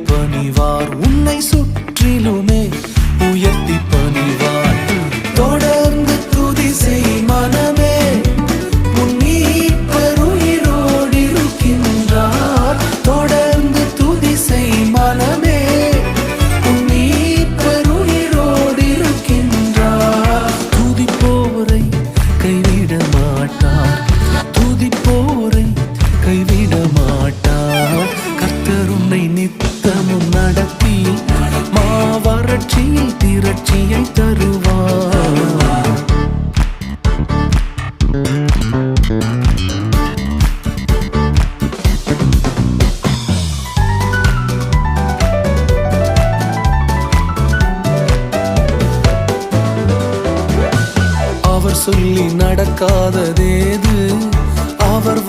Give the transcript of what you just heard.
பணிவார் உன்னை சுற்றிலுமே உயர்த்தி பணிவார் தொடர்ந்து துதி செய் மனமே உன் மீட்பர் உயிரோடு இருக்கின்றார் தொடர்ந்து துதி செய் மனமே உன் மீட்பர் உயிரோடு இருக்கின்றார் துதிப்போரை கைவிட மாட்டார் துதிப்போரை கைவிட மாட்டார் கர்த்தர் உன்னை நித்தமும் நடத்தி மாவறட்சியில் திரட்சியை தருவார். அவர் சொல்லி நடக்காததேது அவர்